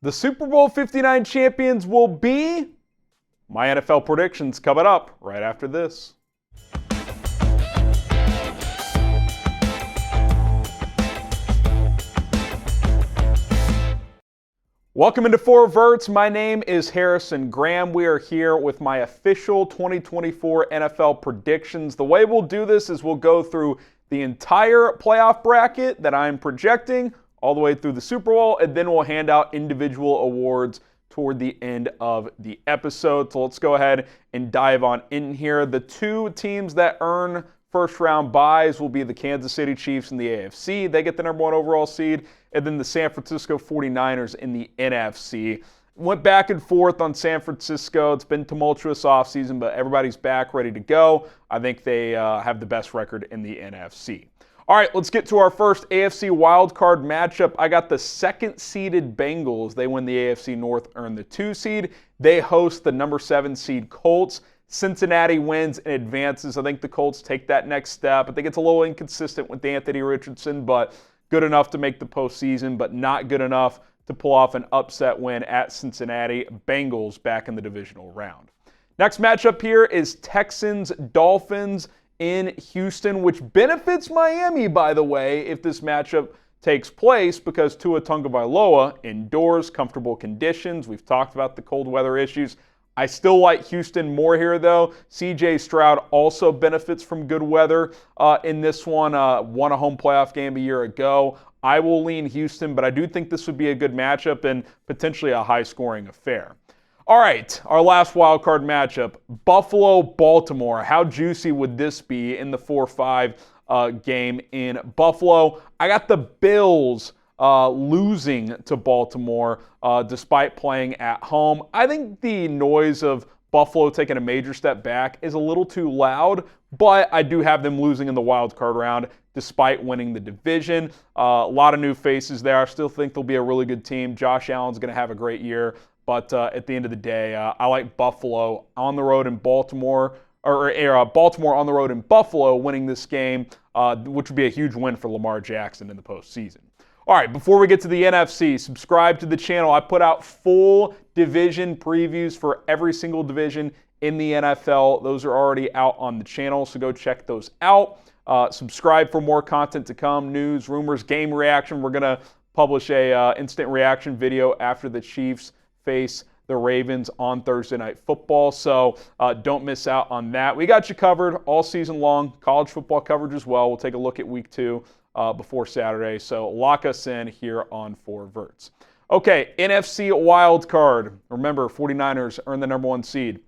The Super Bowl 59 champions will be my NFL predictions coming up right after this. Welcome into Verts. My name is Harrison Graham. We are here with my official 2024 NFL predictions. The way we'll do this is we'll go through the entire playoff bracket that I'm projecting all the way through the Super Bowl, and then we'll hand out individual awards toward the end of the episode. So let's go ahead and dive on in here. The two teams that earn first round byes will be the Kansas City Chiefs in the AFC. They get the number one overall seed. And then the San Francisco 49ers in the NFC. Went back and forth on San Francisco. It's been tumultuous offseason, but everybody's back, ready to go. I think they have the best record in the NFC. All right, let's get to our first AFC Wildcard matchup. I got the second-seeded Bengals. They win the AFC North, earn the 2 seed. They host the number 7 seed Colts. Cincinnati wins and advances. I think the Colts take that next step. I think it's a little inconsistent with Anthony Richardson, but good enough to make the postseason, but not good enough to pull off an upset win at Cincinnati. Bengals back in the divisional round. Next matchup here is Texans-Dolphins in Houston, which benefits Miami, by the way, if this matchup takes place, because Tua Tagovailoa indoors, comfortable conditions. We've talked about the cold weather issues. I still like Houston more here, though. C.J. Stroud also benefits from good weather in this one. Won a home playoff game a year ago. I will lean Houston, but I do think this would be a good matchup and potentially a high-scoring affair. All right, our last wild card matchup, Buffalo-Baltimore. How juicy would this be in the 4-5 game in Buffalo? I got the Bills losing to Baltimore despite playing at home. I think the noise of Buffalo taking a major step back is a little too loud, but I do have them losing in the wild card round despite winning the division. A lot of new faces there. I still think they'll be a really good team. Josh Allen's going to have a great year, but at the end of the day, I like Buffalo on the road in Baltimore, or Baltimore on the road in Buffalo winning this game, which would be a huge win for Lamar Jackson in the postseason. All right, before we get to the NFC, subscribe to the channel. I put out full division previews for every single division in the NFL. Those are already out on the channel, so go check those out. Subscribe for more content to come, news, rumors, game reaction. We're going to publish a instant reaction video after the Chiefs face the Ravens on Thursday Night Football, so don't miss out on that. We got you covered all season long, college football coverage as well. We'll take a look at week 2. Before Saturday, so lock us in here on Verts. Okay, NFC Wildcard. Remember, 49ers earn the number 1 seed.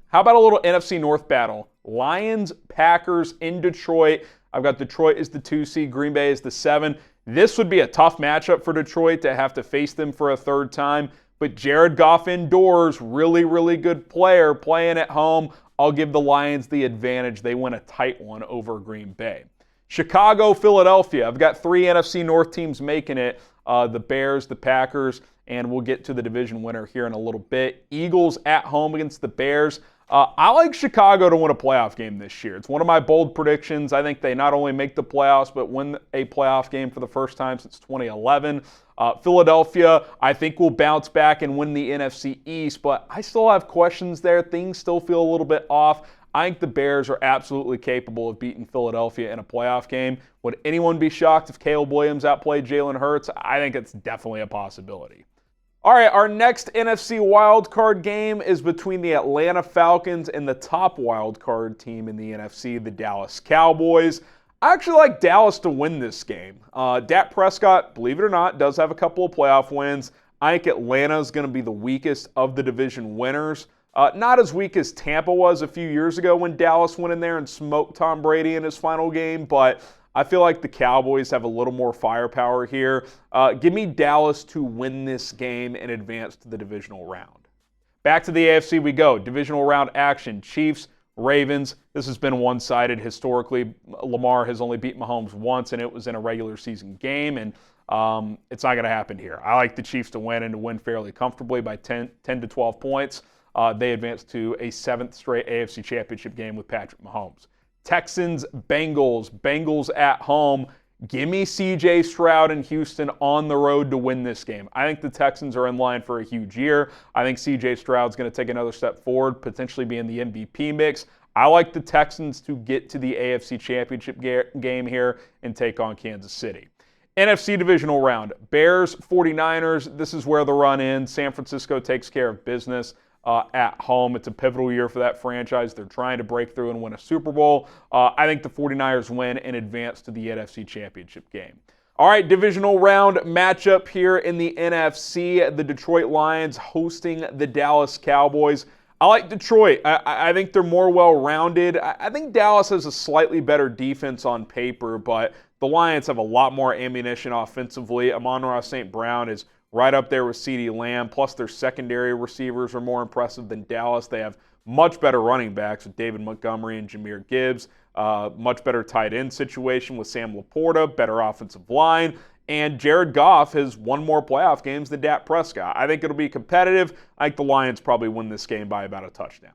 How about a little NFC North battle? Lions, Packers in Detroit. I've got Detroit as the 2 seed, Green Bay as the 7. This would be a tough matchup for Detroit to have to face them for a third time, but Jared Goff indoors, really, really good player playing at home. I'll give the Lions the advantage. They win a tight one over Green Bay. Chicago, Philadelphia. I've got 3 NFC North teams making it, the Bears, the Packers, and we'll get to the division winner here in a little bit. Eagles at home against the Bears. I like Chicago to win a playoff game this year. It's one of my bold predictions. I think they not only make the playoffs, but win a playoff game for the first time since 2011. Philadelphia, I think, will bounce back and win the NFC East, but I still have questions there. Things still feel a little bit off. I think the Bears are absolutely capable of beating Philadelphia in a playoff game. Would anyone be shocked if Caleb Williams outplayed Jalen Hurts? I think it's definitely a possibility. All right, our next NFC wildcard game is between the Atlanta Falcons and the top wildcard team in the NFC, the Dallas Cowboys. I actually like Dallas to win this game. Dak Prescott, believe it or not, does have a couple of playoff wins. I think Atlanta is going to be the weakest of the division winners. Not as weak as Tampa was a few years ago when Dallas went in there and smoked Tom Brady in his final game, but I feel like the Cowboys have a little more firepower here. Give me Dallas to win this game and advance to the divisional round. Back to the AFC we go. Divisional round action. Chiefs, Ravens. This has been one-sided historically. Lamar has only beat Mahomes once, and it was in a regular season game, and it's not going to happen here. I like the Chiefs to win and to win fairly comfortably by 10 to 12 points. They advance to a 7th straight AFC Championship game with Patrick Mahomes. Texans, Bengals. Bengals at home. Give me C.J. Stroud and Houston on the road to win this game. I think the Texans are in line for a huge year. I think C.J. Stroud's going to take another step forward, potentially be in the MVP mix. I like the Texans to get to the AFC Championship game here and take on Kansas City. NFC Divisional round, Bears, 49ers. This is where the run ends. San Francisco takes care of business at home. It's a pivotal year for that franchise. They're trying to break through and win a Super Bowl. I think the 49ers win and advance to the NFC Championship game. All right, divisional round matchup here in the NFC. The Detroit Lions hosting the Dallas Cowboys. I like Detroit. I think they're more well-rounded. I think Dallas has a slightly better defense on paper, but the Lions have a lot more ammunition offensively. Amon-Ra St. Brown is right up there with CeeDee Lamb, plus their secondary receivers are more impressive than Dallas. They have much better running backs with David Montgomery and Jahmyr Gibbs, much better tight end situation with Sam Laporta, better offensive line, and Jared Goff has won more playoff games than Dak Prescott. I think it'll be competitive. I think the Lions probably win this game by about a touchdown.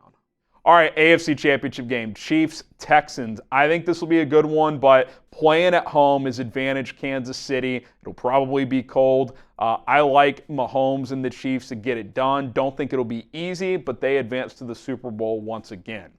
All right, AFC Championship game, Chiefs, Texans. I think this will be a good one, but playing at home is advantage Kansas City. It'll probably be cold. I like Mahomes and the Chiefs to get it done. Don't think it'll be easy, but they advance to the Super Bowl once again.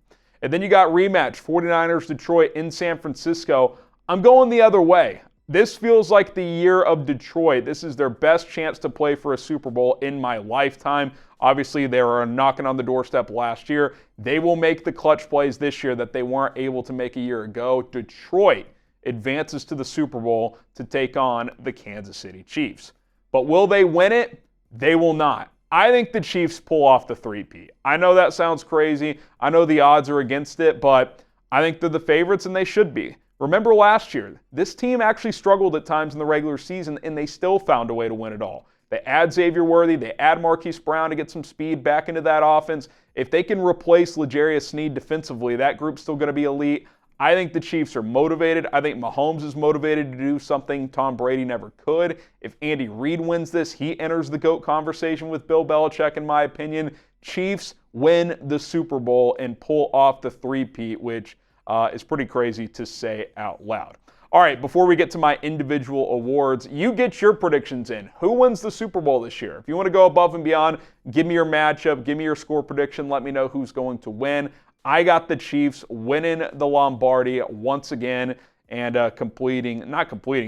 And then you got rematch, 49ers, Detroit in San Francisco. I'm going the other way. This feels like the year of Detroit. This is their best chance to play for a Super Bowl in my lifetime. Obviously, they were knocking on the doorstep last year. They will make the clutch plays this year that they weren't able to make a year ago. Detroit advances to the Super Bowl to take on the Kansas City Chiefs. But will they win it? They will not. I think the Chiefs pull off the three-peat. I know that sounds crazy. I know the odds are against it, but I think they're the favorites and they should be. Remember last year, this team actually struggled at times in the regular season, and they still found a way to win it all. They add Xavier Worthy, they add Marquise Brown to get some speed back into that offense. If they can replace L'Jarius Sneed defensively, that group's still going to be elite. I think the Chiefs are motivated. I think Mahomes is motivated to do something Tom Brady never could. If Andy Reid wins this, he enters the GOAT conversation with Bill Belichick, in my opinion. Chiefs win the Super Bowl and pull off the three-peat, which is pretty crazy to say out loud. All right, before we get to my individual awards, you get your predictions in. Who wins the Super Bowl this year? If you want to go above and beyond, give me your matchup, give me your score prediction, let me know who's going to win. I got the Chiefs winning the Lombardi once again and not completing,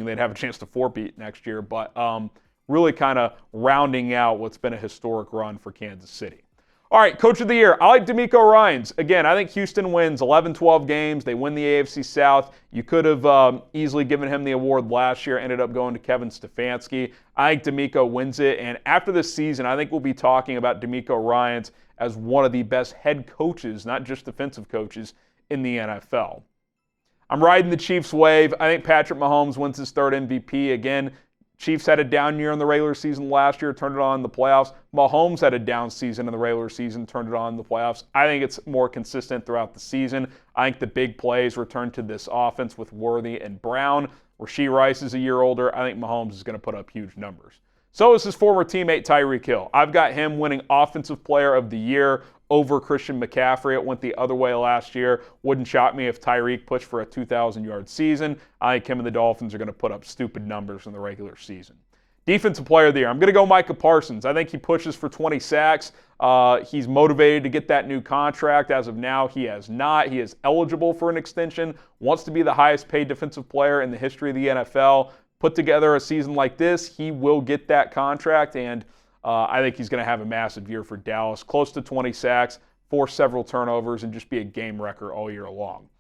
they'd have a chance to four-peat next year, but really kind of rounding out what's been a historic run for Kansas City. All right, Coach of the Year. I like Demeco Ryans. Again, I think Houston wins 11-12 games. They win the AFC South. You could have easily given him the award last year, ended up going to Kevin Stefanski. I think Demeco wins it, and after this season, I think we'll be talking about Demeco Ryans as one of the best head coaches, not just defensive coaches, in the NFL. I'm riding the Chiefs wave. I think Patrick Mahomes wins his third MVP. Again, Chiefs had a down year in the regular season last year, turned it on in the playoffs. Mahomes had a down season in the regular season, turned it on in the playoffs. I think it's more consistent throughout the season. I think the big plays return to this offense with Worthy and Brown. Rashee Rice is a year older. I think Mahomes is going to put up huge numbers. So is his former teammate Tyreek Hill. I've got him winning Offensive Player of the Year over Christian McCaffrey. It went the other way last year. Wouldn't shock me if Tyreek pushed for a 2,000-yard season. I think him and the Dolphins are going to put up stupid numbers in the regular season. Defensive Player of the Year. I'm going to go Micah Parsons. I think he pushes for 20 sacks. He's motivated to get that new contract. As of now, he has not. He is eligible for an extension, wants to be the highest paid defensive player in the history of the NFL. Put together a season like this, he will get that contract, and I think he's going to have a massive year for Dallas. Close to 20 sacks, force several turnovers, and just be a game wrecker all year long.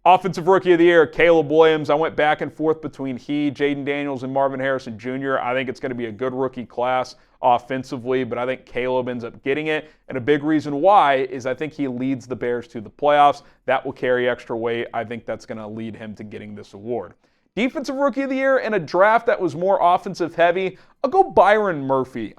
Offensive Rookie of the Year, Caleb Williams. I went back and forth between he, Jaden Daniels, and Marvin Harrison Jr. I think it's going to be a good rookie class offensively, but I think Caleb ends up getting it. And a big reason why is I think he leads the Bears to the playoffs. That will carry extra weight. I think that's going to lead him to getting this award. Defensive Rookie of the Year in a draft that was more offensive heavy, I'll go Byron Murphy.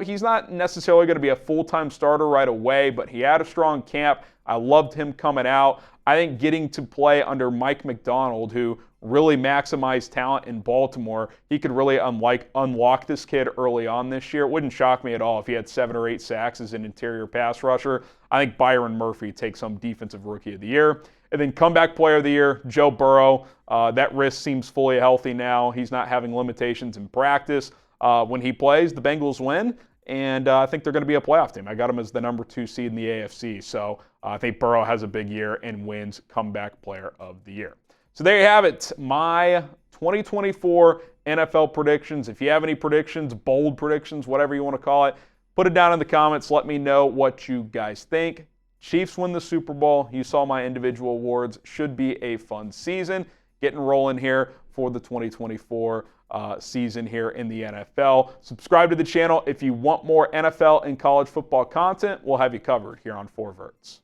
He's not necessarily going to be a full-time starter right away, but he had a strong camp. I loved him coming out. I think getting to play under Mike McDonald, who really maximized talent in Baltimore, he could really unlock this kid early on this year. It wouldn't shock me at all if he had 7 or 8 sacks as an interior pass rusher. I think Byron Murphy takes home Defensive Rookie of the Year. And then comeback player of the year, Joe Burrow. That wrist seems fully healthy now. He's not having limitations in practice. When he plays, the Bengals win, and I think they're going to be a playoff team. I got him as the number 2 seed in the AFC. So I think Burrow has a big year and wins comeback player of the year. So there you have it, my 2024 NFL predictions. If you have any predictions, bold predictions, whatever you want to call it, put it down in the comments. Let me know what you guys think. Chiefs win the Super Bowl. You saw my individual awards. Should be a fun season. Getting rolling here for the 2024 season here in the NFL. Subscribe to the channel if you want more NFL and college football content. We'll have you covered here on 4 Verts.